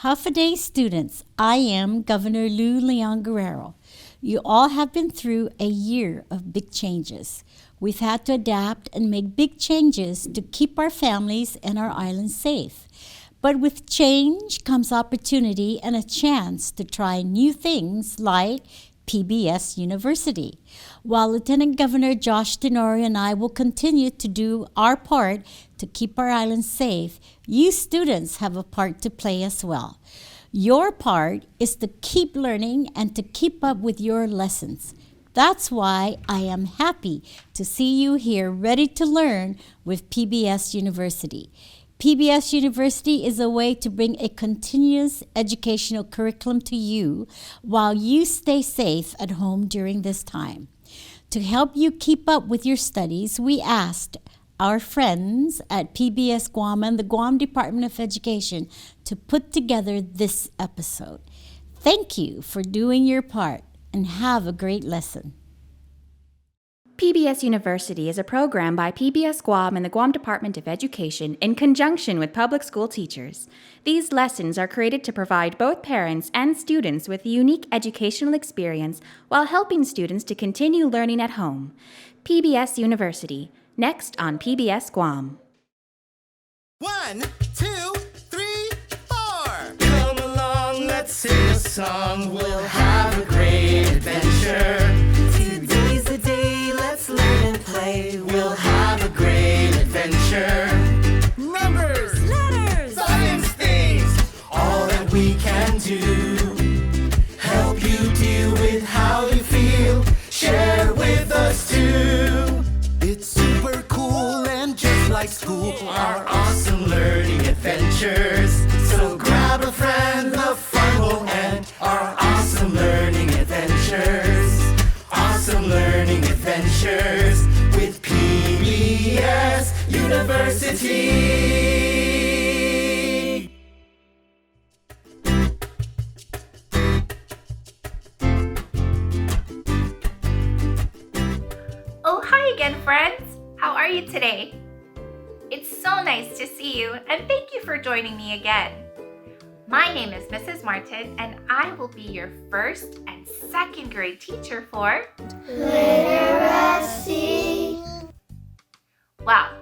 Half a day students, I am Governor Lou Leon Guerrero. You all have been through a year of big changes. We've had to adapt and make big changes to keep our families and our island safe. But with change comes opportunity and a chance to try new things like PBS University. While Lieutenant Governor Josh Tenorio and I will continue to do our part to keep our island safe, you students have a part to play as well. Your part is to keep learning and to keep up with your lessons. That's why I am happy to see you here ready to learn with PBS University. PBS University is a way to bring a continuous educational curriculum to you while you stay safe at home during this time. To help you keep up with your studies, we asked our friends at PBS Guam and the Guam Department of Education to put together this episode. Thank you for doing your part and have a great lesson. PBS University is a program by PBS Guam and the Guam Department of Education in conjunction with public school teachers. These lessons are created to provide both parents and students with a unique educational experience while helping students to continue learning at home. PBS University, next on PBS Guam. 1, 2, 3, 4. Come along, let's sing a song. We'll have a great adventure. Today's the day, let's learn and play. We'll have a great adventure. Numbers, letters, science things, all that we can do. Help you deal with how you feel. Share with us too. It's super cool and just like school, our awesome learning adventures. So grab a friend, the fun will end. Our awesome learning adventures. Awesome learning adventures with PBS University. Oh, hi again, friends. How are you today? It's so nice to see you, and thank you for joining me again. My name is Mrs. Martin, and I will be your first and second grade teacher for literacy. Wow,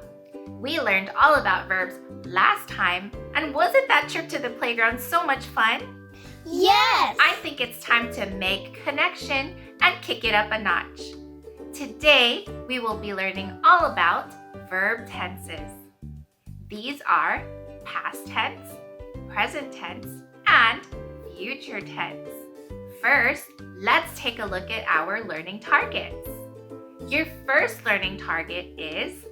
we learned all about verbs last time, and wasn't that trip to the playground so much fun? Yes! I think it's time to make connection and kick it up a notch. Today, we will be learning all about verb tenses. These are past tense, present tense, and future tense. First, let's take a look at our learning targets. Your first learning target is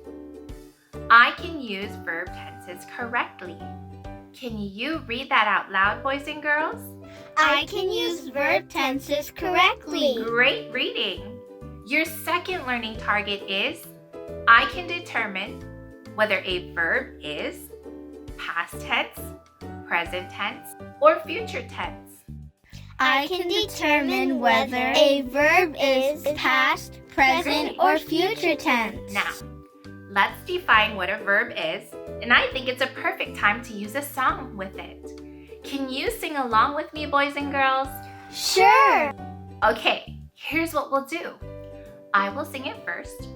I can use verb tenses correctly. Can you read that out loud, boys and girls? I can use verb tenses correctly. Great reading. Your second learning target is I can determine whether a verb is past tense, present tense, or future tense. I can determine whether a verb is past, present, or future tense. Now, let's define what a verb is, and I think it's a perfect time to use a song with it. Can you sing along with me, boys and girls? Sure! Okay, here's what we'll do. I will sing it first,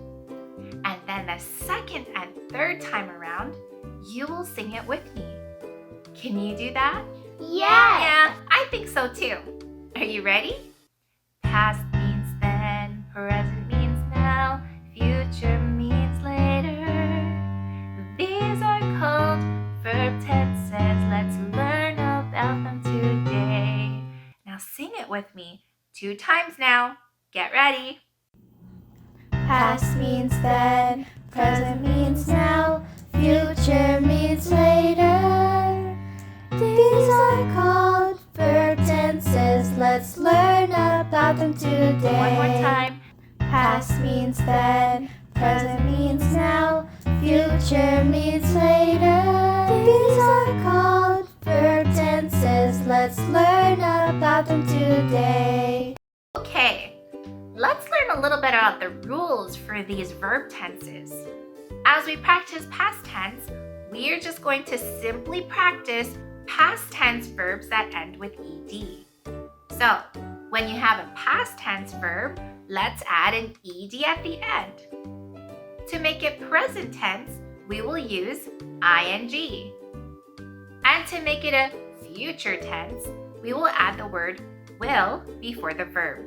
and then the second and third time around, you will sing it with me. Can you do that? Yes! Yeah, I think so too. Are you ready? Past means then, present means now, future means later. These are called verb tenses. Let's learn about them today. Now sing it with me 2 times now. Get ready. Past means then, present means now, future means later. These are called verb tenses. Let's learn about them today. One more time. Past means then, present means now, future means later. These are called verb tenses. Let's learn about them today. Okay, let's learn a little bit about the rules for these verb tenses. As we practice past tense, we are just going to simply practice past tense verbs that end with ed. So, when you have a past tense verb, let's add an ed at the end. To make it present tense, we will use ing. And to make it a future tense, we will add the word will before the verb.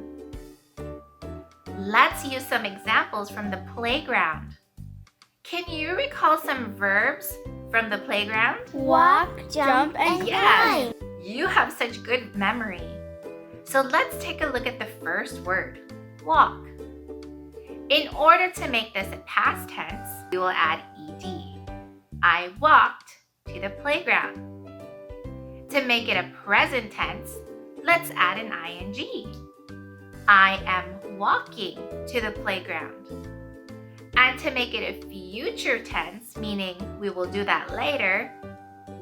Let's use some examples from the playground. Can you recall some verbs from the playground? Walk, jump, and Yes, climb. you have such good memory. So let's take a look at the first word, walk. In order to make this a past tense, we will add ed. I walked to the playground. To make it a present tense, let's add an ing. I am walking to the playground. And to make it a future tense, meaning we will do that later,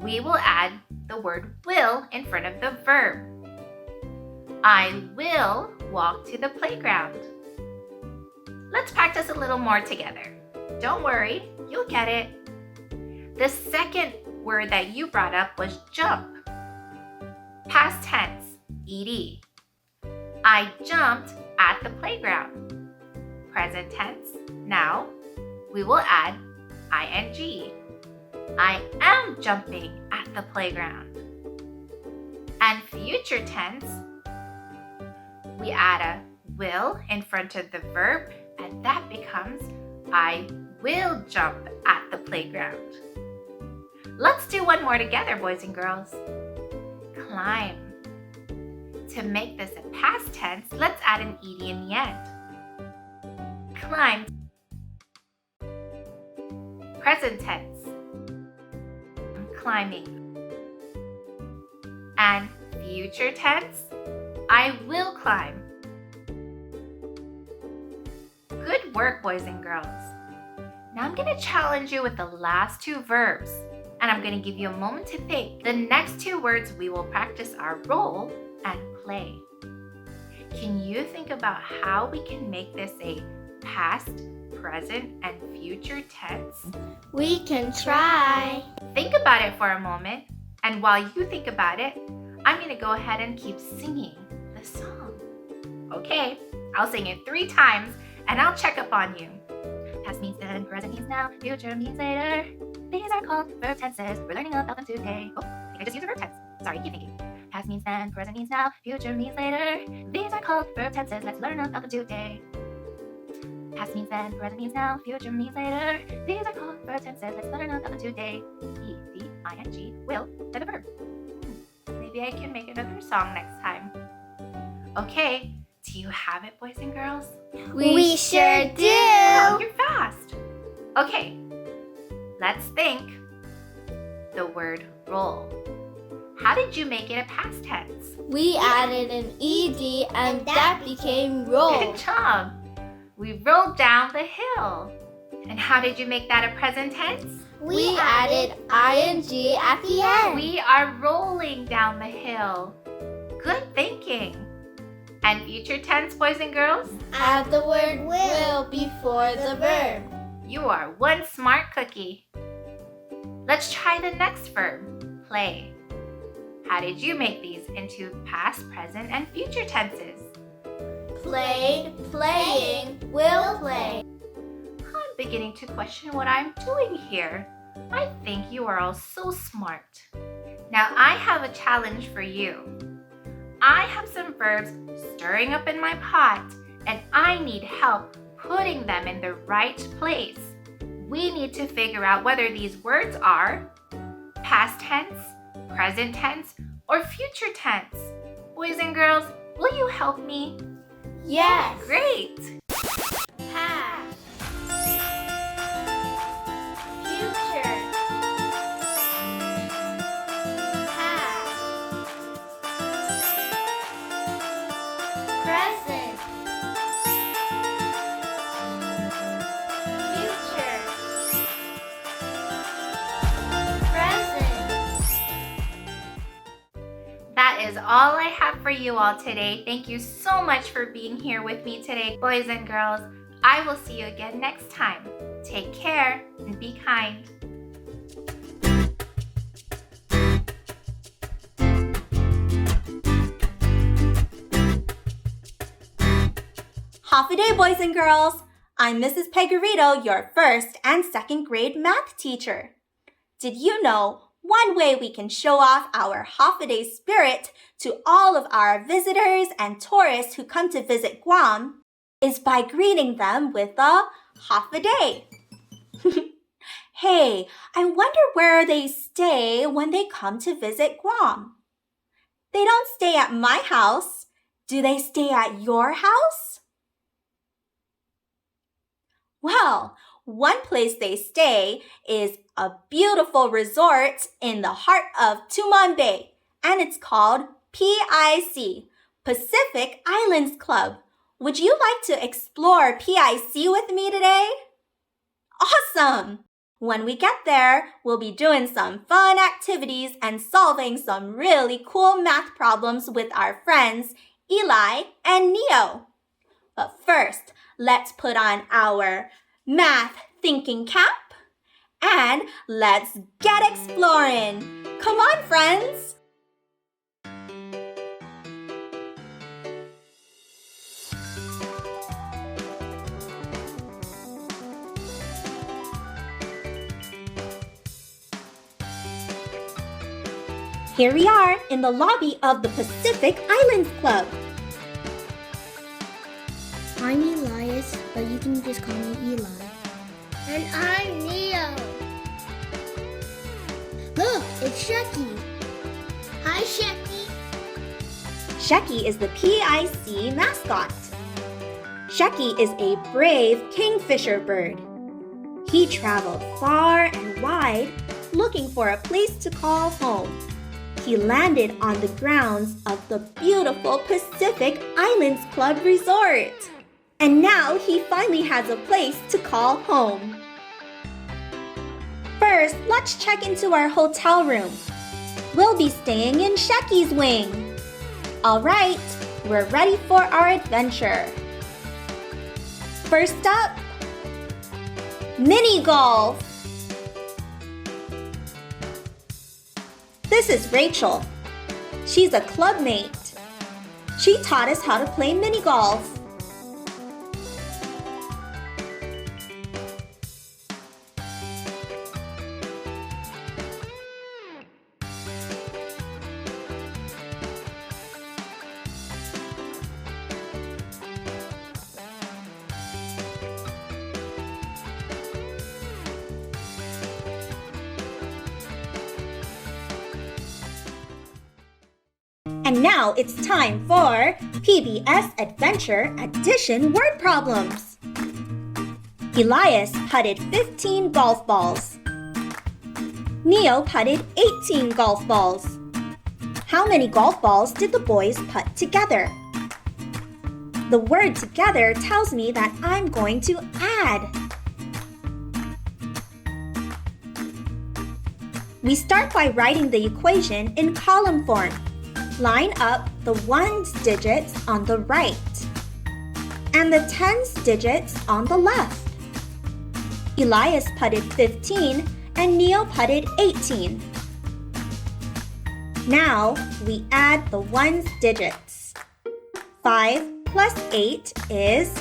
we will add the word will in front of the verb. I will walk to the playground. Let's practice a little more together. Don't worry, you'll get it. The second word that you brought up was jump. Past tense, ed. I jumped at the playground. Present tense, now we will add ing. I am jumping at the playground. And future tense, we add a will in front of the verb, and that becomes I will jump at the playground. Let's do one more together, boys and girls. Climb. To make this a past tense, let's add an ed in the end. Climb. Present tense. I'm climbing. And future tense, I will climb. Good work, boys and girls. Now I'm going to challenge you with the last two verbs, and I'm going to give you a moment to think. The next two words we will practice are roll and play. Can you think about how we can make this a past, present, and future tense? We can try. Think about it for a moment, and while you think about it, I'm going to go ahead and keep singing the song. Okay, I'll sing it 3 times, and I'll check up on you. Past means then, present means now, future means later. These are called verb tenses. We're learning about them today. Oh, I think I just used a verb tense. Sorry, keep thinking. Past means then, present means now, future means later. These are called verb tenses. Let's learn about them today. Past means then, present means now, future means later. These are called verb tenses. Let's learn about them today. Ed, ing, will, and a verb. Maybe I can make another song next time. Okay, do you have it, boys and girls? We sure do. Oh, you're fast. Okay, let's think. The word roll. How did you make it a past tense? We added an ed and that became roll. Good job. We rolled down the hill. And how did you make that a present tense? We added ing at the end. We are rolling down the hill. Good thinking. And future tense, boys and girls? Add the word will before the verb. You are one smart cookie. Let's try the next verb, play. How did you make these into past, present, and future tenses? Played, playing, will play. I'm beginning to question what I'm doing here. I think you are all so smart. Now I have a challenge for you. I have some verbs stirring up in my pot, and I need help putting them in the right place. We need to figure out whether these words are past tense, present tense, or future tense. Boys and girls, will you help me? Yes. Great! Past. Future. Past. Present. Future. Present. That is all I have for you all today. Thank you so much for being here with me today, boys and girls. I will see you again next time. Take care and be kind. Half a day, boys and girls. I'm Mrs. Pegarito, your first and second grade math teacher. Did you know one way we can show off our half-a-day spirit to all of our visitors and tourists who come to visit Guam is by greeting them with a half a day? Hey, I wonder where they stay when they come to visit Guam. They don't stay at my house. Do they stay at your house? Well, one place they stay is a beautiful resort in the heart of Tumon Bay, and it's called PIC, Pacific Islands Club. Would you like to explore PIC with me today? Awesome! When we get there, we'll be doing some fun activities and solving some really cool math problems with our friends Eli and Neo. But first, let's put on our math thinking cap and let's get exploring. Come on, friends! Here we are in the lobby of the Pacific Islands Club. I'm Elias, but you can just call me Eli. And I'm Neo. Look, it's Shecky. Hi, Shecky. Shecky is the PIC mascot. Shecky is a brave kingfisher bird. He traveled far and wide looking for a place to call home. He landed on the grounds of the beautiful Pacific Islands Club Resort. And now he finally has a place to call home. First, let's check into our hotel room. We'll be staying in Shecky's wing. All right, we're ready for our adventure. First up, mini golf. This is Rachel. She's a club mate. She taught us how to play mini golf. And now it's time for PBS Adventure Addition Word Problems. Elias putted 15 golf balls. Neo putted 18 golf balls. How many golf balls did the boys put together? The word together tells me that I'm going to add. We start by writing the equation in column form. Line up the ones digits on the right and the tens digits on the left. Elias putted 15 and Neo putted 18. Now we add the ones digits. 5 plus 8 is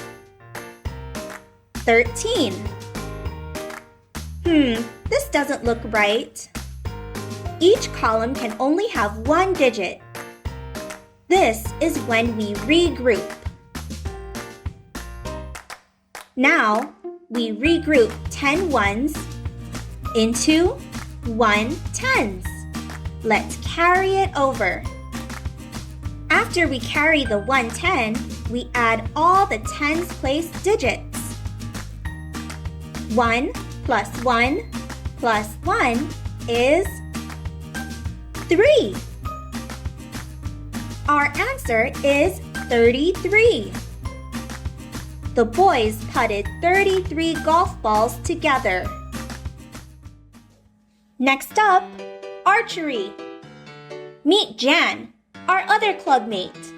13. This doesn't look right. Each column can only have one digit. This is when we regroup. Now, we regroup 10 ones into 1 tens. Let's carry it over. After we carry the 1 10, we add all the tens place digits. 1 plus 1 plus 1 is 3. Our answer is 33. The boys putted 33 golf balls together. Next up, archery. Meet Jan, our other club mate.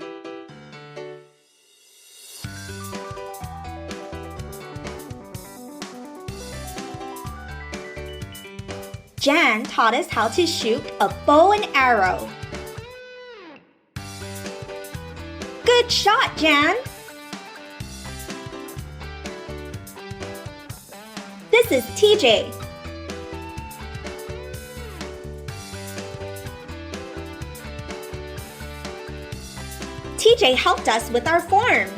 Jan taught us how to shoot a bow and arrow. Good shot, Jan! This is TJ. TJ helped us with our form.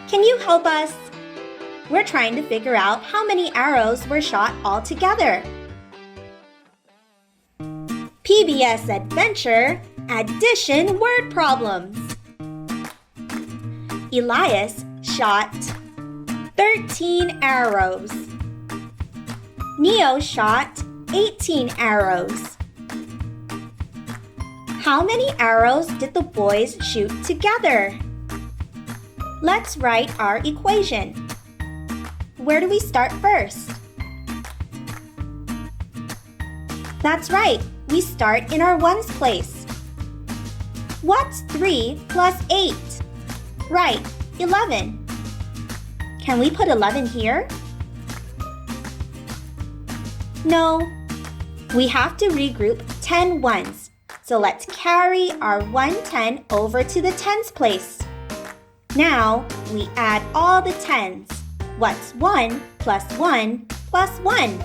Can you help us? We're trying to figure out how many arrows were shot altogether. PBS Adventure Addition Word Problems. Elias shot 13 arrows. Neo shot 18 arrows. How many arrows did the boys shoot together? Let's write our equation. Where do we start first? That's right, we start in our ones place. What's 3 plus 8? Right, 11. Can we put 11 here? No. We have to regroup 10 ones. So let's carry our 110 over to the tens place. Now, we add all the tens. What's 1 plus 1 plus 1?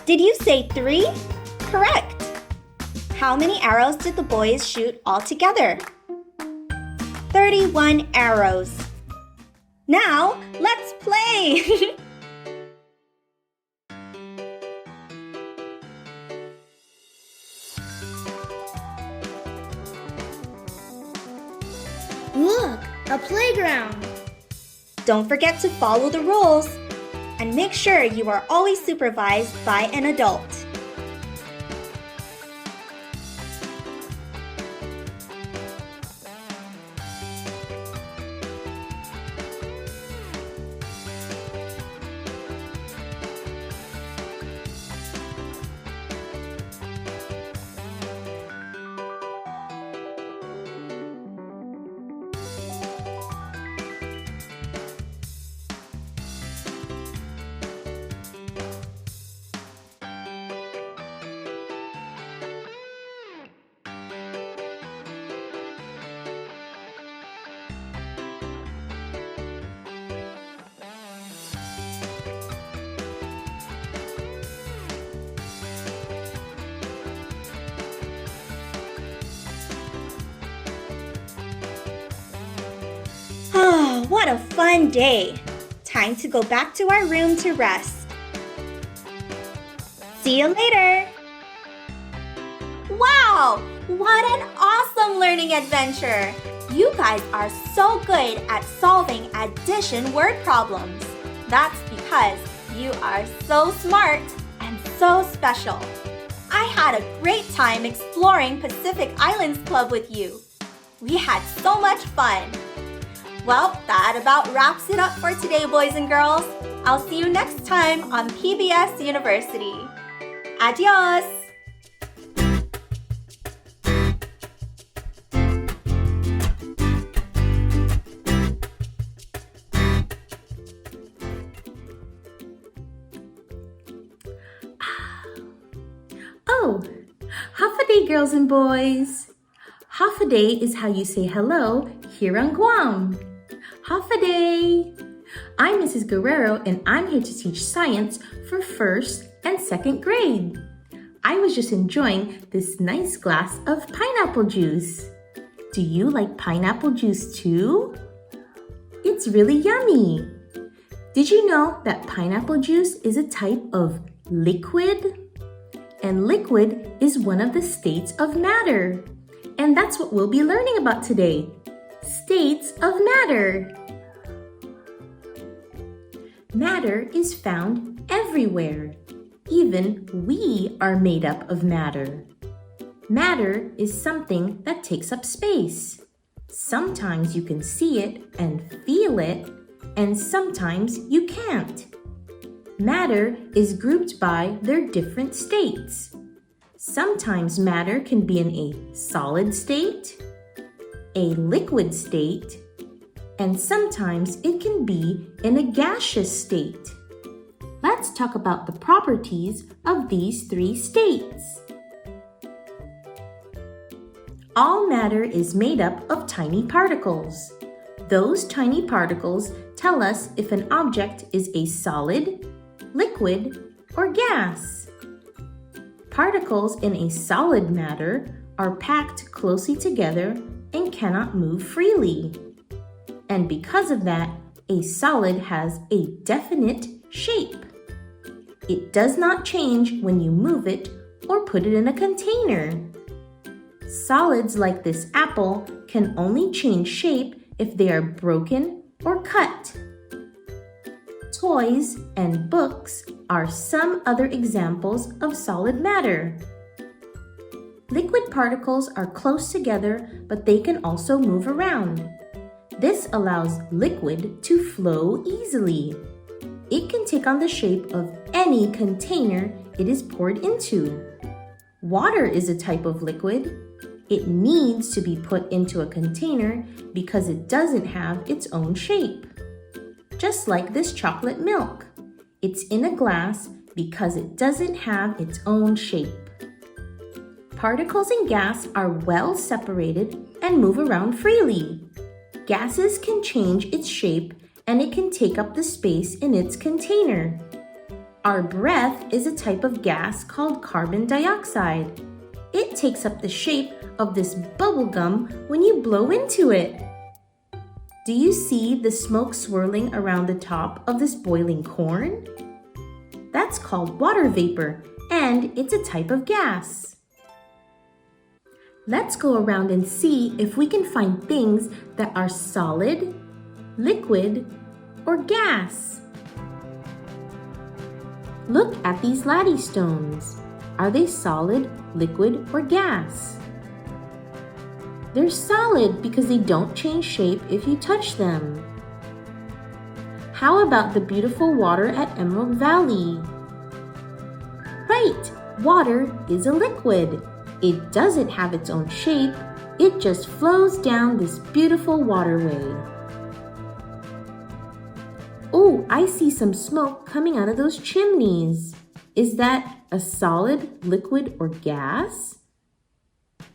Did you say 3? Correct. How many arrows did the boys shoot altogether? 31 arrows. Now, let's play! Look, a playground. Don't forget to follow the rules and make sure you are always supervised by an adult. Oh, what a fun day! Time to go back to our room to rest. See you later! Wow! What an awesome learning adventure! You guys are so good at solving addition word problems. That's because you are so smart and so special. I had a great time exploring Pacific Islands Club with you. We had so much fun. Well, that about wraps it up for today, boys and girls. I'll see you next time on PBS University. Adios! Oh, half a day, girls and boys. Half a day is how you say hello here on Guam. Half a day. I'm Mrs. Guerrero and I'm here to teach science for first and second grade. I was just enjoying this nice glass of pineapple juice. Do you like pineapple juice too? It's really yummy. Did you know that pineapple juice is a type of liquid? And liquid is one of the states of matter. And that's what we'll be learning about today. States of matter. Matter is found everywhere. Even we are made up of matter. Matter is something that takes up space. Sometimes you can see it and feel it, and sometimes you can't. Matter is grouped by their different states. Sometimes matter can be in a solid state, a liquid state, and sometimes it can be in a gaseous state. Let's talk about the properties of these three states. All matter is made up of tiny particles. Those tiny particles tell us if an object is a solid, liquid, or gas. Particles in a solid matter are packed closely together and cannot move freely. And because of that, a solid has a definite shape. It does not change when you move it or put it in a container. Solids like this apple can only change shape if they are broken or cut. Toys and books are some other examples of solid matter. Liquid particles are close together, but they can also move around. This allows liquid to flow easily. It can take on the shape of any container it is poured into. Water is a type of liquid. It needs to be put into a container because it doesn't have its own shape. Just like this chocolate milk. It's in a glass because it doesn't have its own shape. Particles in gas are well separated and move around freely. Gases can change its shape and it can take up the space in its container. Our breath is a type of gas called carbon dioxide. It takes up the shape of this bubble gum when you blow into it. Do you see the smoke swirling around the top of this boiling corn? That's called water vapor, and it's a type of gas. Let's go around and see if we can find things that are solid, liquid, or gas. Look at these laddie stones. Are they solid, liquid, or gas? They're solid because they don't change shape if you touch them. How about the beautiful water at Emerald Valley? Right, water is a liquid. It doesn't have its own shape. It just flows down this beautiful waterway. Oh, I see some smoke coming out of those chimneys. Is that a solid, liquid, or gas?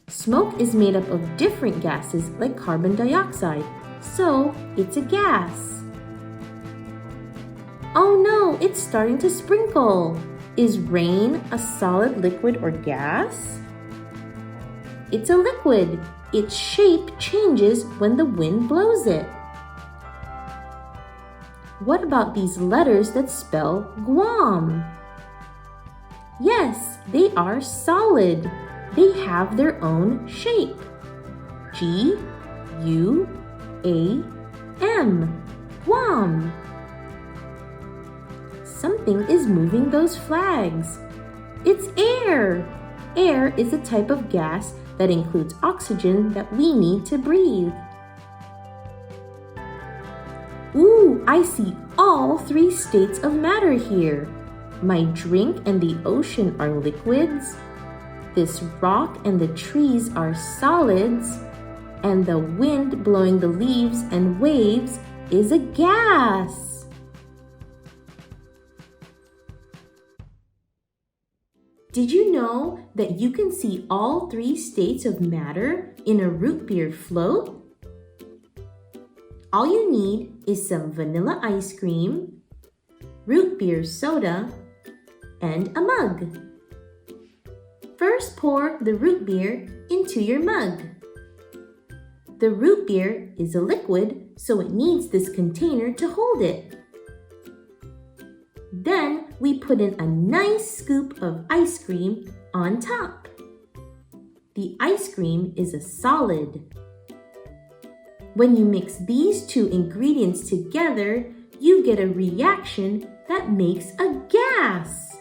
Smoke is made up of different gases like carbon dioxide, so it's a gas. Oh no, it's starting to sprinkle. Is rain a solid, liquid, or gas? It's a liquid. Its shape changes when the wind blows it. What about these letters that spell Guam? Yes, they are solid. They have their own shape. G-U-A-M, Guam. Something is moving those flags. It's air. Air is a type of gas that includes oxygen that we need to breathe. Ooh, I see all three states of matter here. My drink and the ocean are liquids. This rock and the trees are solids. And the wind blowing the leaves and waves is a gas. Did you know that you can see all three states of matter in a root beer float? All you need is some vanilla ice cream, root beer soda, and a mug. First, pour the root beer into your mug. The root beer is a liquid, so it needs this container to hold it. Then we put in a nice scoop of ice cream on top. The ice cream is a solid. When you mix these two ingredients together, you get a reaction that makes a gas.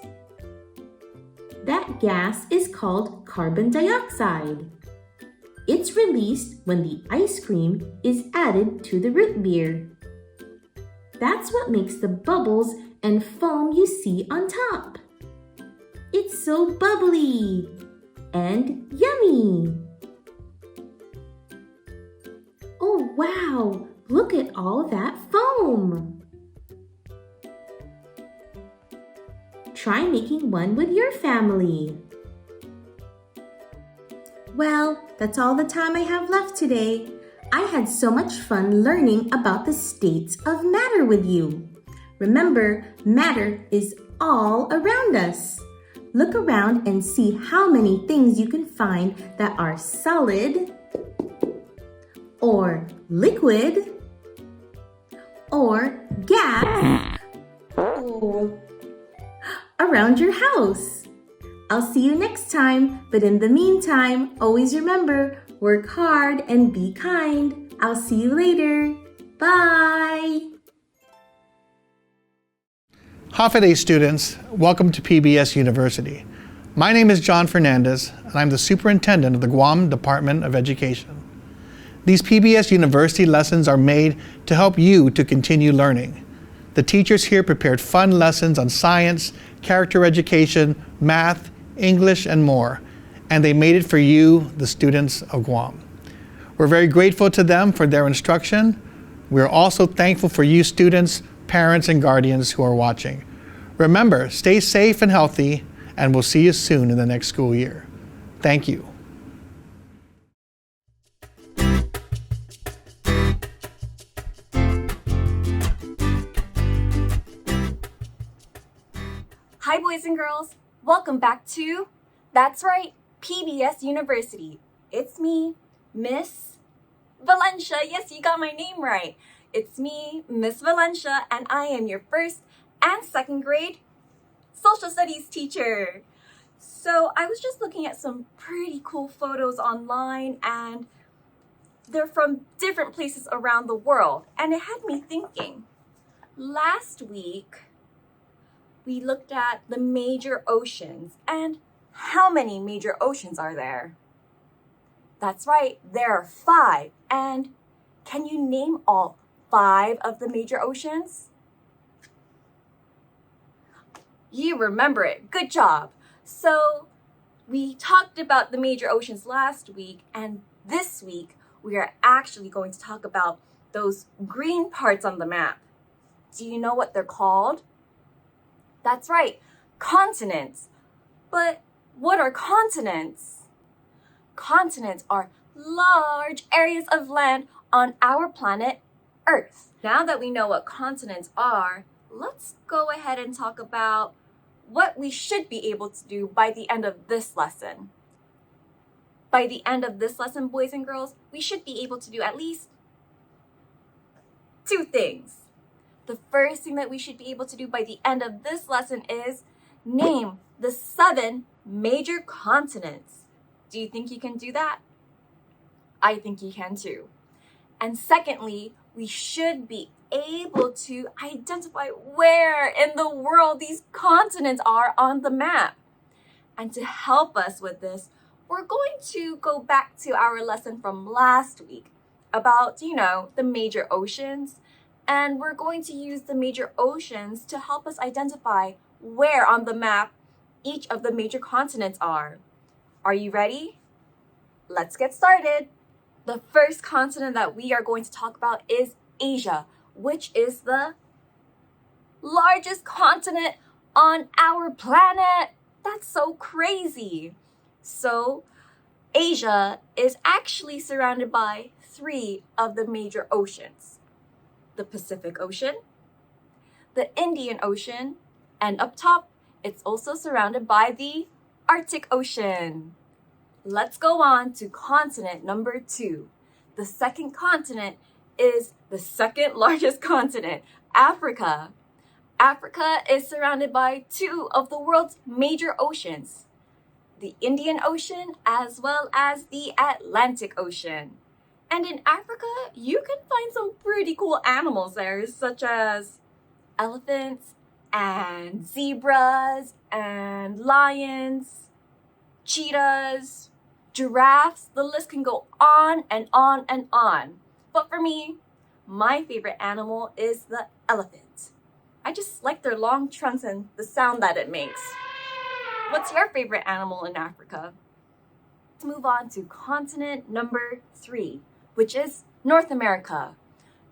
That gas is called carbon dioxide. It's released when the ice cream is added to the root beer. That's what makes the bubbles and foam you see on top. It's so bubbly and yummy. Oh wow, Look at all that foam. Try making one with your family. Well, that's all the time I have left today. I had so much fun learning about the states of matter with you. Remember, matter is all around us. Look around and see how many things you can find that are solid, or liquid, or gas, or around your house. I'll see you next time, but in the meantime, always remember, work hard and be kind. I'll see you later. Bye! Hafa students, welcome to PBS University. My name is John Fernandez, and I'm the superintendent of the Guam Department of Education. These PBS University lessons are made to help you to continue learning. The teachers here prepared fun lessons on science, character education, math, English, and more, and they made it for you, the students of Guam. We're very grateful to them for their instruction. We're also thankful for you students, parents, and guardians who are watching. Remember, stay safe and healthy, and we'll see you soon in the next school year. Thank you. Hi, boys and girls. Welcome back to, that's right, PBS University. It's me, Miss Valencia. Yes, you got my name right. It's me, Miss Valencia, and I am your first and second grade social studies teacher. So I was just looking at some pretty cool photos online, and they're from different places around the world, and it had me thinking. Last week, we looked at the major oceans, and how many major oceans are there? That's right, there are 5. And can you name all 5 of the major oceans? You remember it. Good job. So we talked about the major oceans last week, and this week we are actually going to talk about those green parts on the map. Do you know what they're called? That's right, continents. But what are continents? Continents are large areas of land on our planet Earth. Now that we know what continents are, let's go ahead and talk about what we should be able to do by the end of this lesson. By the end of this lesson, boys and girls, we should be able to do at least 2 things. The first thing that we should be able to do by the end of this lesson is name the 7 major continents. Do you think you can do that? I think you can too. And secondly, we should be able to identify where in the world these continents are on the map. And to help us with this, we're going to go back to our lesson from last week about, the major oceans. And we're going to use the major oceans to help us identify where on the map each of the major continents are. Are you ready? Let's get started. The first continent that we are going to talk about is Asia, which is the largest continent on our planet. That's so crazy. So Asia is actually surrounded by 3 of the major oceans. The Pacific Ocean, the Indian Ocean, and up top, it's also surrounded by the Arctic Ocean. Let's go on to continent number 2. The second continent is the second largest continent, Africa. Africa is surrounded by 2 of the world's major oceans, the Indian Ocean as well as the Atlantic Ocean. And in Africa, you can find some pretty cool animals there, such as elephants and zebras and lions, cheetahs, giraffes. The list can go on and on and on. But for me, my favorite animal is the elephant. I just like their long trunks and the sound that it makes. What's your favorite animal in Africa? Let's move on to continent number 3, which is North America.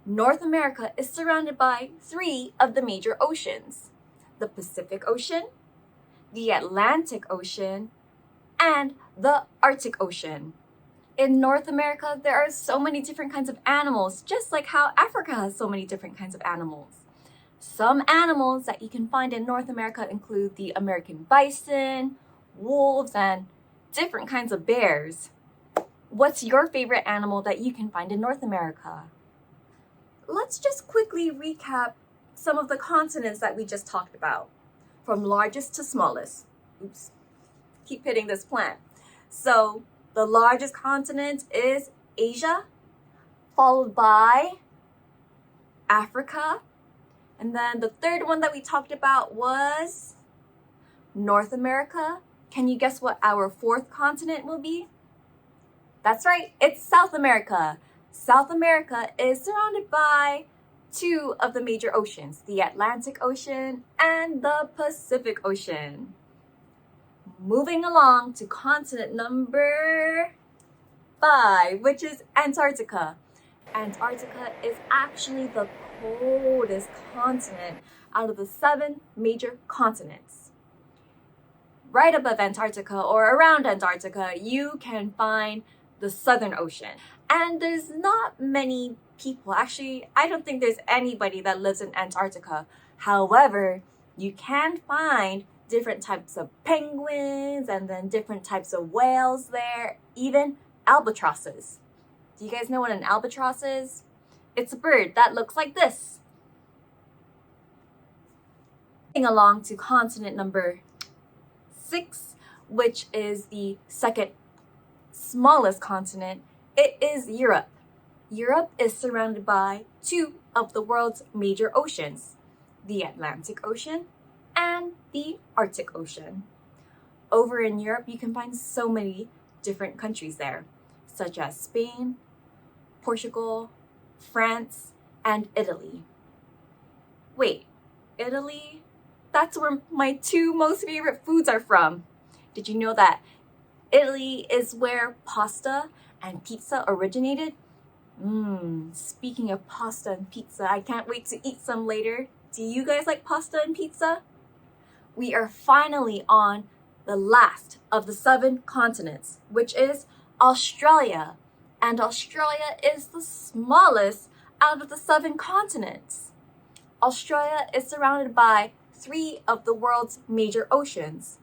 North America is surrounded by 3 of the major oceans: the Pacific Ocean, the Atlantic Ocean, and the Arctic Ocean. In North America, there are so many different kinds of animals, just like how Africa has so many different kinds of animals. Some animals that you can find in North America include the American bison, wolves, and different kinds of bears. What's your favorite animal that you can find in North America? Let's just quickly recap some of the continents that we just talked about, from largest to smallest. Oops, keep hitting this plant. So the largest continent is Asia, followed by Africa. And then the third one that we talked about was North America. Can you guess what our fourth continent will be? That's right, it's South America. South America is surrounded by 2 of the major oceans, the Atlantic Ocean and the Pacific Ocean. Moving along to continent number 5, which is Antarctica. Antarctica is actually the coldest continent out of the 7 major continents. Right above Antarctica or around Antarctica, you can find the Southern Ocean. And there's not many people, actually, I don't think there's anybody that lives in Antarctica. However, you can find different types of penguins and then different types of whales there, even albatrosses. Do you guys know what an albatross is? It's a bird that looks like this. Moving along to continent number 6, which is the second smallest continent, it is Europe. Europe is surrounded by 2 of the world's major oceans, the Atlantic Ocean and the Arctic Ocean. Over in Europe, you can find so many different countries there, such as Spain, Portugal, France, and Italy. Wait, Italy? That's where my 2 most favorite foods are from. Did you know that Italy is where pasta and pizza originated? Speaking of pasta and pizza, I can't wait to eat some later. Do you guys like pasta and pizza? We are finally on the last of the 7 continents, which is Australia. And Australia is the smallest out of the 7 continents. Australia is surrounded by 3 of the world's major oceans.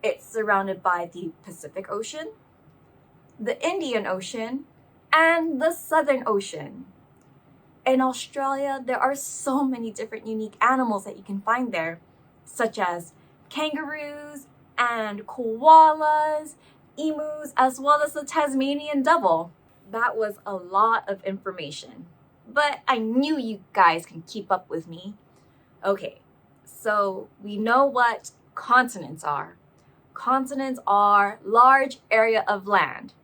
It's surrounded by the Pacific Ocean, the Indian Ocean, and the Southern Ocean. In Australia, there are so many different unique animals that you can find there, such as kangaroos and koalas, emus, as well as the Tasmanian devil. That was a lot of information, but I knew you guys can keep up with me. Okay, so we know what continents are. Continents are large area of land.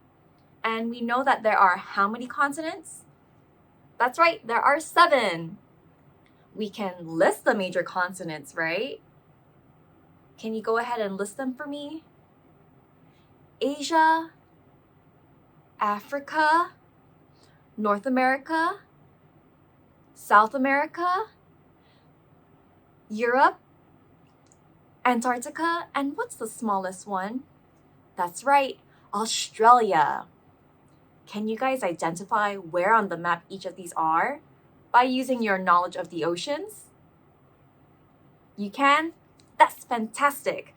And we know that there are how many continents? That's right, there are 7. We can list the major continents, right? Can you go ahead and list them for me? Asia, Africa, North America, South America, Europe, Antarctica, and what's the smallest one? That's right, Australia. Can you guys identify where on the map each of these are by using your knowledge of the oceans? You can? That's fantastic.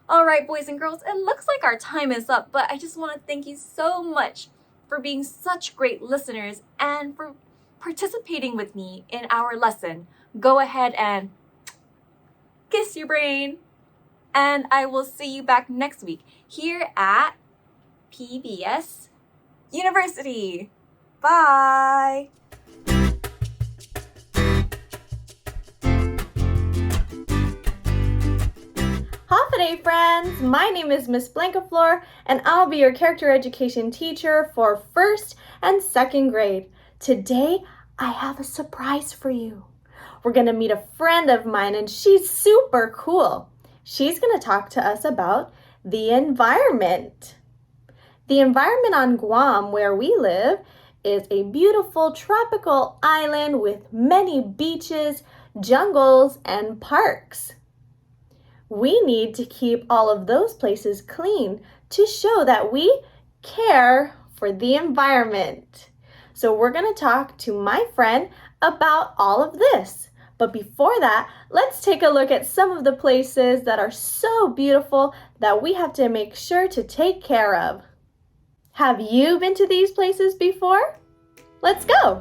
All right, boys and girls, it looks like our time is up, but I just want to thank you so much for being such great listeners and for participating with me in our lesson. Go ahead and kiss your brain. And I will see you back next week here at PBS University. Bye. Howdy, friends! My name is Miss Blankaflor, and I'll be your character education teacher for 1st and 2nd grade. Today, I have a surprise for you. We're going to meet a friend of mine, and she's super cool. She's going to talk to us about the environment. The environment on Guam, where we live, is a beautiful tropical island with many beaches, jungles, and parks. We need to keep all of those places clean to show that we care for the environment. So we're going to talk to my friend about all of this. But before that, let's take a look at some of the places that are so beautiful that we have to make sure to take care of. Have you been to these places before? Let's go!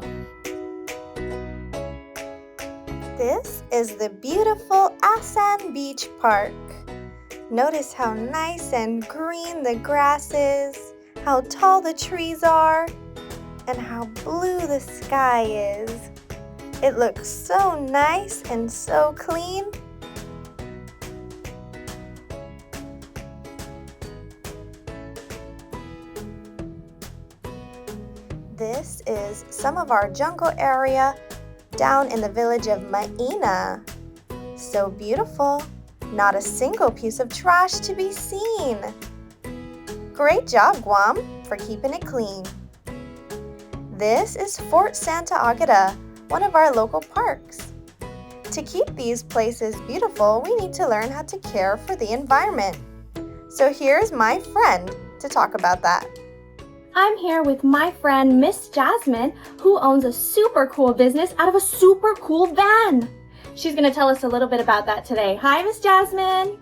This is the beautiful Asan Beach Park. Notice how nice and green the grass is, how tall the trees are, and how blue the sky is. It looks so nice and so clean. This is some of our jungle area down in the village of Maina. So beautiful, not a single piece of trash to be seen. Great job, Guam, for keeping it clean. This is Fort Santa Agata, one of our local parks. To keep these places beautiful, we need to learn how to care for the environment. So here's my friend to talk about that. I'm here with my friend Miss Jasmine, who owns a super cool business out of a super cool van. She's going to tell us a little bit about that today. Hi, Miss Jasmine.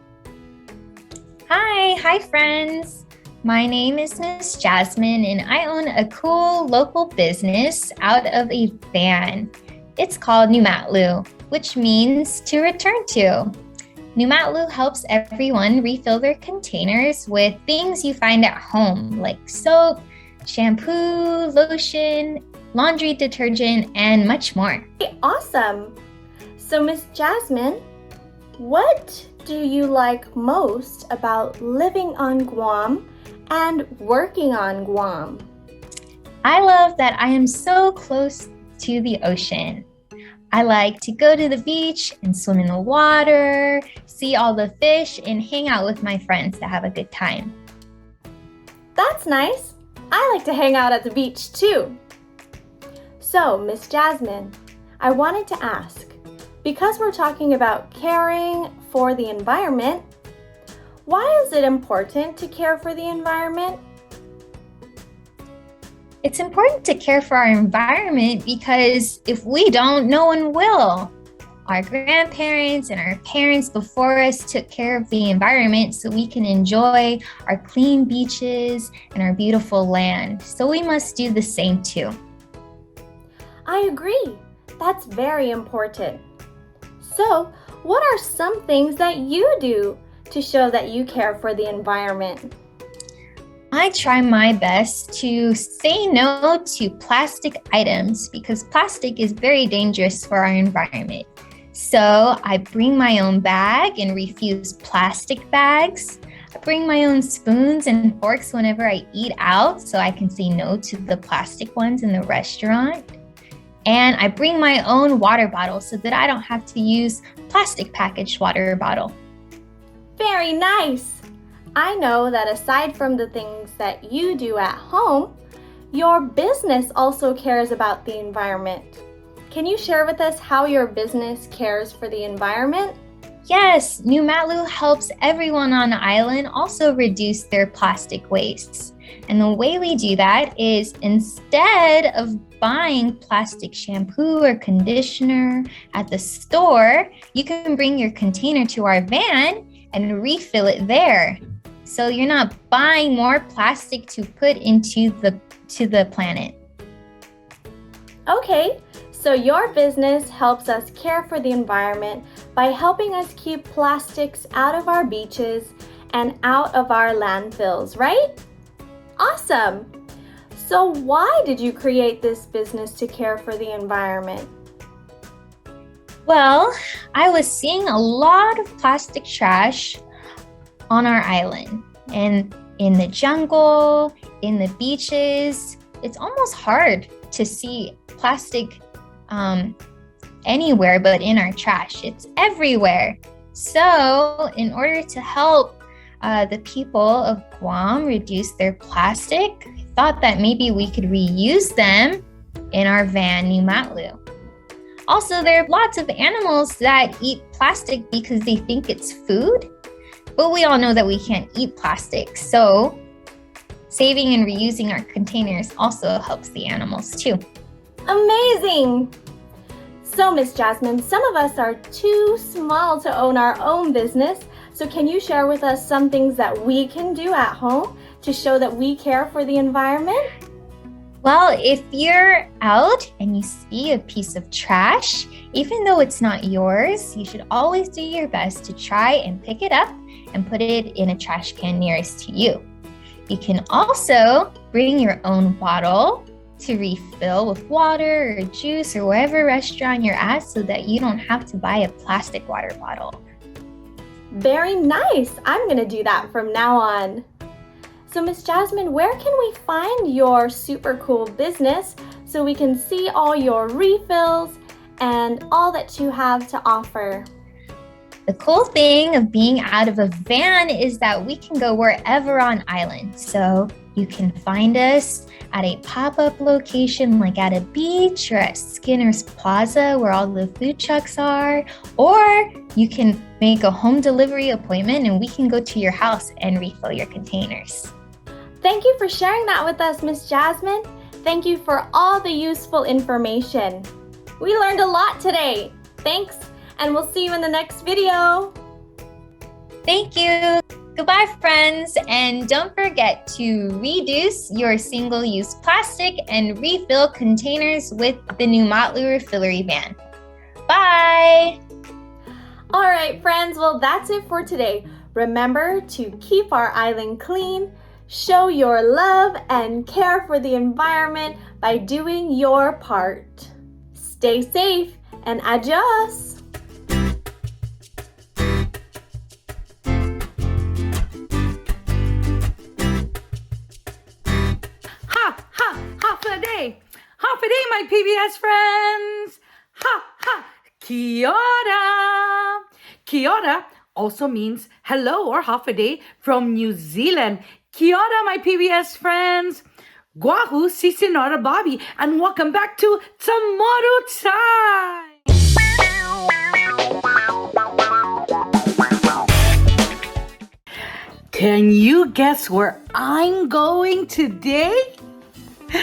Hi friends. My name is Miss Jasmine and I own a cool local business out of a van. It's called Numa'lo, which means to return to. Numa'lo helps everyone refill their containers with things you find at home, like soap, shampoo, lotion, laundry detergent, and much more. Awesome! So Miss Jasmine, what do you like most about living on Guam and working on Guam? I love that I am so close to the ocean. I like to go to the beach and swim in the water, see all the fish, and hang out with my friends to have a good time. That's nice. I like to hang out at the beach too. So, Miss Jasmine, I wanted to ask, because we're talking about caring for the environment, why is it important to care for the environment? It's important to care for our environment because if we don't, no one will. Our grandparents and our parents before us took care of the environment so we can enjoy our clean beaches and our beautiful land. So we must do the same too. I agree. That's very important. So, what are some things that you do to show that you care for the environment? I try my best to say no to plastic items because plastic is very dangerous for our environment. So I bring my own bag and refuse plastic bags. I bring my own spoons and forks whenever I eat out so I can say no to the plastic ones in the restaurant. And I bring my own water bottle so that I don't have to use plastic packaged water bottle. Very nice! I know that aside from the things that you do at home, your business also cares about the environment. Can you share with us how your business cares for the environment? Yes, Numa'lo helps everyone on the island also reduce their plastic wastes. And the way we do that is instead of buying plastic shampoo or conditioner at the store, you can bring your container to our van and refill it there. So you're not buying more plastic to put into the planet. Okay, so your business helps us care for the environment by helping us keep plastics out of our beaches and out of our landfills, right? Awesome! So why did you create this business to care for the environment? Well, I was seeing a lot of plastic trash on our island and in the jungle, in the beaches. It's almost hard to see plastic anywhere but in our trash. It's everywhere. So in order to help the people of Guam reduce their plastic, I thought that maybe we could reuse them in our van, Numa'lo. Also, there are lots of animals that eat plastic because they think it's food, but we all know that we can't eat plastic. So saving and reusing our containers also helps the animals too. Amazing! So, Miss Jasmine, some of us are too small to own our own business. So can you share with us some things that we can do at home to show that we care for the environment? Well, if you're out and you see a piece of trash, even though it's not yours, you should always do your best to try and pick it up and put it in a trash can nearest to you. You can also bring your own bottle to refill with water or juice or whatever restaurant you're at so that you don't have to buy a plastic water bottle. Very nice. I'm going to do that from now on. So Miss Jasmine, where can we find your super cool business so we can see all your refills and all that you have to offer? The cool thing of being out of a van is that we can go wherever on island. So you can find us at a pop-up location like at a beach or at Skinner's Plaza where all the food trucks are, or you can make a home delivery appointment and we can go to your house and refill your containers. Thank you for sharing that with us, Miss Jasmine. Thank you for all the useful information. We learned a lot today. Thanks, and we'll see you in the next video. Thank you. Goodbye, friends, and don't forget to reduce your single-use plastic and refill containers with the Numa'lo Refillery Van. Bye! All right, friends, well, that's it for today. Remember to keep our island clean, show your love and care for the environment by doing your part. Stay safe and adios! Half a day, my PBS friends. Ha, ha, kia ora. Kia ora also means hello or half a day from New Zealand. Kia ora, my PBS friends. Guahu si Senora Bobby, and welcome back to CHamoru time. Can you guess where I'm going today?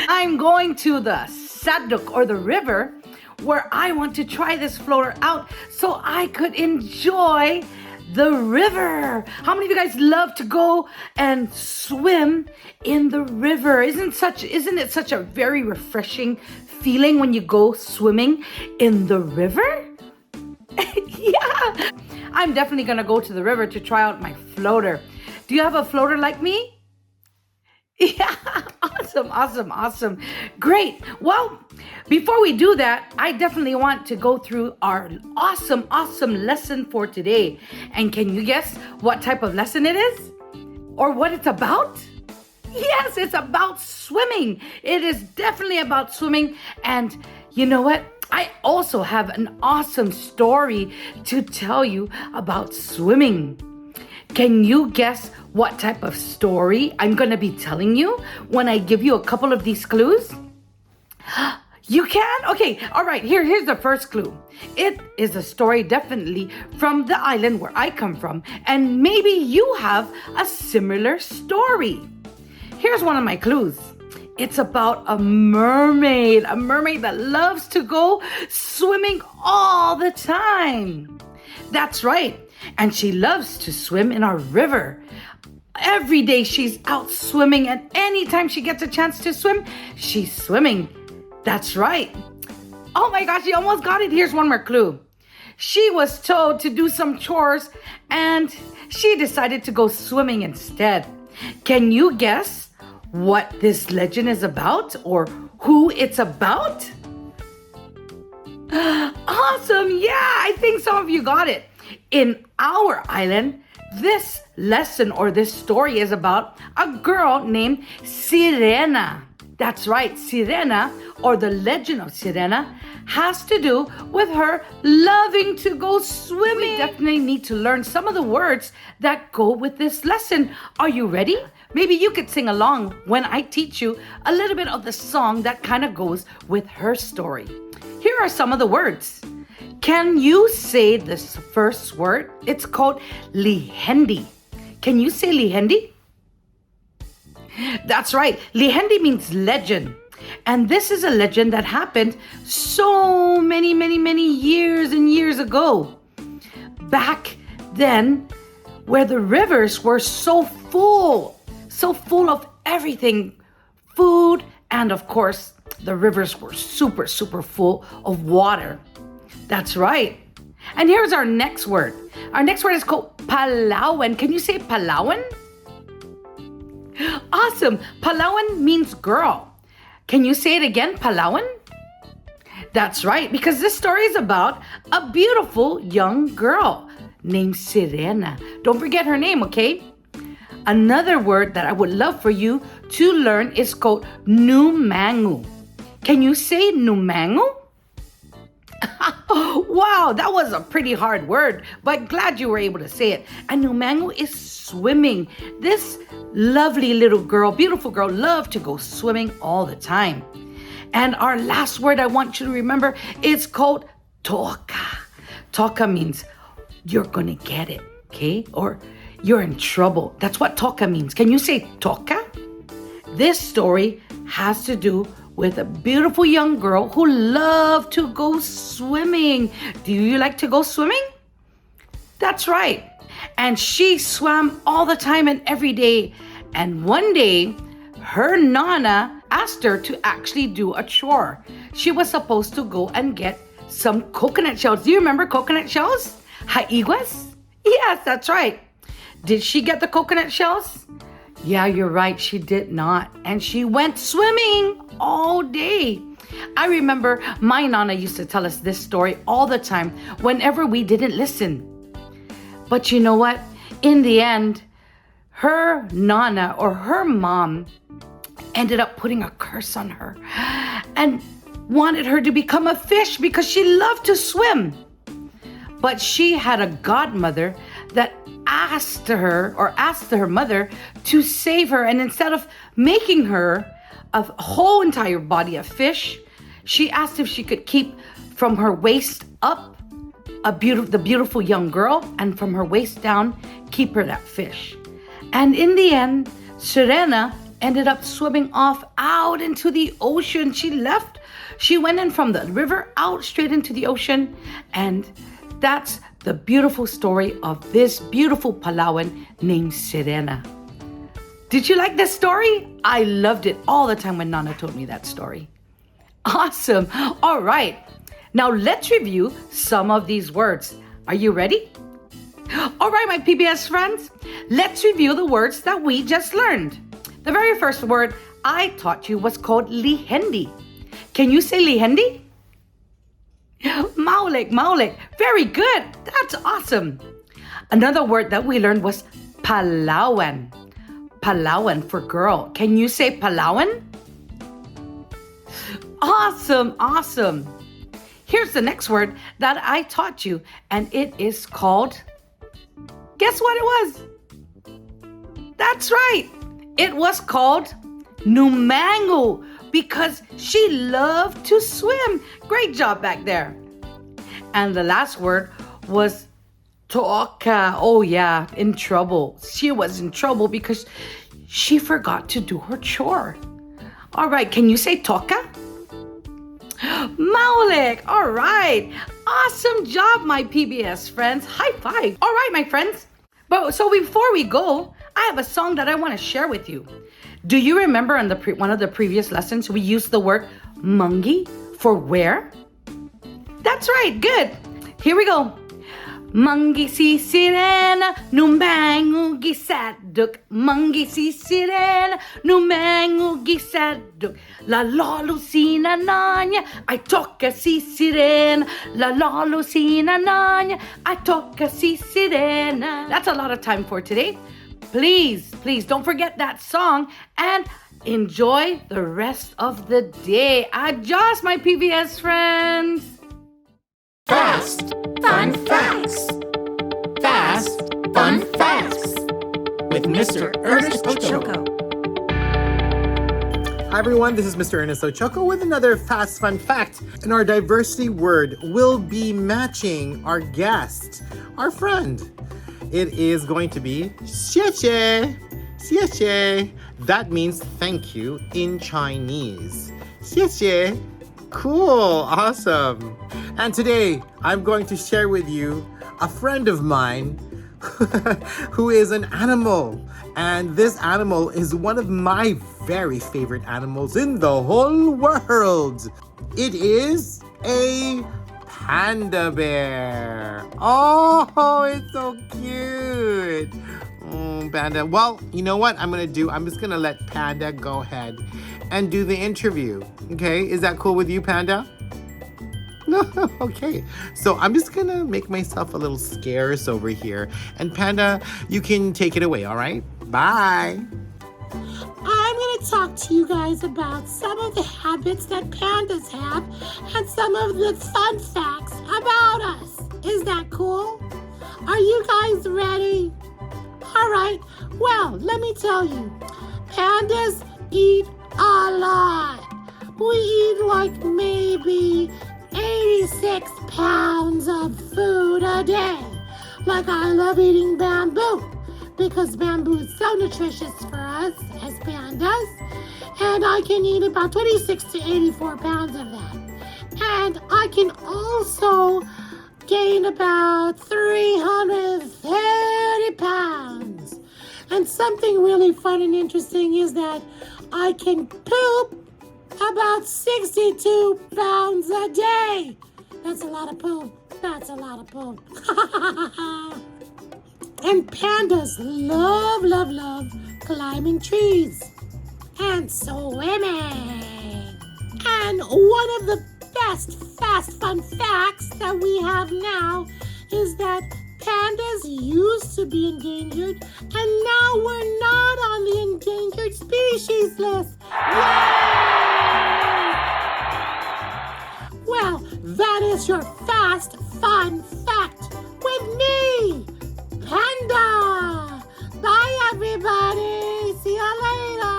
I'm going to the Saduk or the river where I want to try this floater out so I could enjoy the river. How many of you guys love to go and swim in the river? Isn't it such a very refreshing feeling when you go swimming in the river? Yeah. I'm definitely going to go to the river to try out my floater. Do you have a floater like me? Yeah, awesome. Great. Well, before we do that, I definitely want to go through our awesome lesson for today. And can you guess what type of lesson it is? Or what it's about? Yes, it's about swimming. It is definitely about swimming. And you know what? I also have an awesome story to tell you about swimming. Can you guess what type of story I'm going to be telling you when I give you a couple of these clues? You can? Okay, all right, here's the first clue. It is a story definitely from the island where I come from, and maybe you have a similar story. Here's one of my clues. It's about a mermaid that loves to go swimming all the time. That's right. And she loves to swim in our river. Every day she's out swimming, and anytime she gets a chance to swim, she's swimming. That's right. Oh my gosh, you almost got it. Here's one more clue. She was told to do some chores, and she decided to go swimming instead. Can you guess what this legend is about or who it's about? Awesome. Yeah, I think some of you got it. In our island, this lesson or this story is about a girl named Sirena. That's right, Sirena, or the legend of Sirena, has to do with her loving to go swimming. We definitely need to learn some of the words that go with this lesson. Are you ready? maybe you could sing along when I teach you a little bit of the song that kind of goes with her story. Here are some of the words. Can you say this first word? It's called lihendi. Can you say lihendi? That's right. Lihendi means legend. And this is a legend that happened so many years and years ago. Back then, where the rivers were so full of everything, food, and of course, the rivers were super full of water. That's right. And here's our next word. Our next word is called Palawan. Can you say Palawan? Awesome. Palawan means girl. Can you say it again, Palawan? That's right, because this story is about a beautiful young girl named Sirena. Don't forget her name, okay? Another word that I would love for you to learn is called Numa'lo. Can you say Numa'lo? Wow, that was a pretty hard word, but glad you were able to say it. And Numa'lo is swimming. This lovely little girl, beautiful girl, loved to go swimming all the time. And our last word I want you to remember is called toka. Toka means you're gonna get it, okay? Or you're in trouble. That's what toka means. Can you say toka? This story has to do with a beautiful young girl who loved to go swimming. Do you like to go swimming? That's right. And she swam all the time and every day. And one day, her nana asked her to actually do a chore. She was supposed to go and get some coconut shells. Do you remember coconut shells? Haiguas? Yes, that's right. Did she get the coconut shells? Yeah, you're right, she did not. And she went swimming all day. I remember my nana used to tell us this story all the time whenever we didn't listen. But you know what? In the end, her nana or her mom ended up putting a curse on her and wanted her to become a fish because she loved to swim. But she had a godmother that asked her mother to save her. And instead of making her a whole entire body of fish, she asked if she could keep from her waist up the beautiful young girl, and from her waist down, keep her that fish. And in the end, Sirena ended up swimming off out into the ocean. She went in from the river out straight into the ocean. And that's the beautiful story of this beautiful Palawan named Sirena. Did you like this story? I loved it all the time when Nana told me that story. Awesome. All right. Now let's review some of these words. Are you ready? All right, my PBS friends. Let's review the words that we just learned. The very first word I taught you was called lihendi. Can you say lihendi? Maulek. Very good. That's awesome. Another word that we learned was Palawan. Palawan for girl. Can you say Palawan? Awesome. Here's the next word that I taught you, and it is called, guess what it was? That's right. It was called Numa'lo, because she loved to swim. Great job back there. And the last word was toka. Oh yeah, in trouble. She was in trouble because she forgot to do her chore. All right, can you say toka? Maulek. All right. Awesome job, my PBS friends. High five. All right, my friends. So before we go, I have a song that I want to share with you. Do you remember in one of the previous lessons, we used the word mungi for where? That's right. Good. Here we go. Mungi si sirena, numango gisaduk. Mungi si sirena, numango gisaduk. La lucina nanya, I toca si sirena. La lucina nanya, I toca si sirena. That's a lot of time for today. Please don't forget that song and enjoy the rest of the day. Adios, my PBS friends. Fast, fun facts. Fast, fun facts. With Mr. Ernest Ochoco. Hi everyone, this is Mr. Ernest Ochoco with another fast fun fact. And our diversity word will be matching our guest, our friend. It is going to be 谢谢. 谢谢. That means thank you in Chinese. 谢谢. Cool, awesome. And today I'm going to share with you a friend of mine who is an animal. And this animal is one of my very favorite animals in the whole world. It is a panda bear. Oh, it's so cute. Panda. Well, you know what I'm just gonna let Panda go ahead and do the interview. Okay, is that cool with you, Panda? No, okay. So I'm just gonna make myself a little scarce over here. And Panda, you can take it away, all right? Bye. I'm gonna talk to you guys about some of the habits that pandas have and some of the fun facts about us. Is that cool? Are you guys ready? All right. Well, let me tell you, pandas eat a lot. We eat like maybe 86 pounds of food a day. Like I love eating bamboo because bamboo is so nutritious for us as pandas. And I can eat about 26 to 84 pounds of that. And I can also gain about 330 pounds. And something really fun and interesting is that I can poop about 62 pounds a day. That's a lot of poop. That's a lot of poop. And pandas love, love, love climbing trees and swimming. And one of the best fast fun facts that we have now is that pandas used to be endangered and now we're not on the endangered species list. Yay! Well, that is your fast fun fact with me, Panda. Bye everybody. See you later.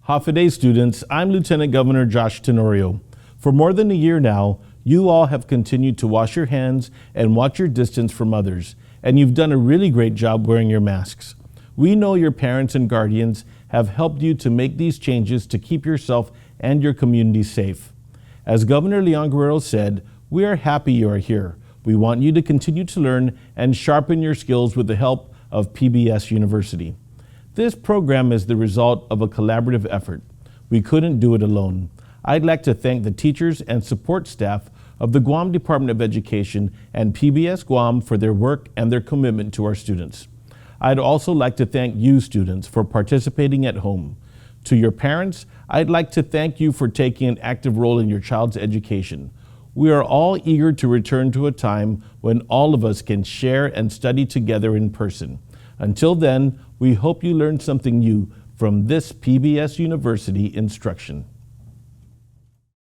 Hafa students, I'm Lieutenant Governor Josh Tenorio. For more than a year now, you all have continued to wash your hands and watch your distance from others, and you've done a really great job wearing your masks. We know your parents and guardians have helped you to make these changes to keep yourself and your community safe. As Governor Leon Guerrero said, we are happy you are here. We want you to continue to learn and sharpen your skills with the help of PBS University. This program is the result of a collaborative effort. We couldn't do it alone. I'd like to thank the teachers and support staff of the Guam Department of Education and PBS Guam for their work and their commitment to our students. I'd also like to thank you students for participating at home. To your parents, I'd like to thank you for taking an active role in your child's education. We are all eager to return to a time when all of us can share and study together in person. Until then, we hope you learned something new from this PBS University instruction.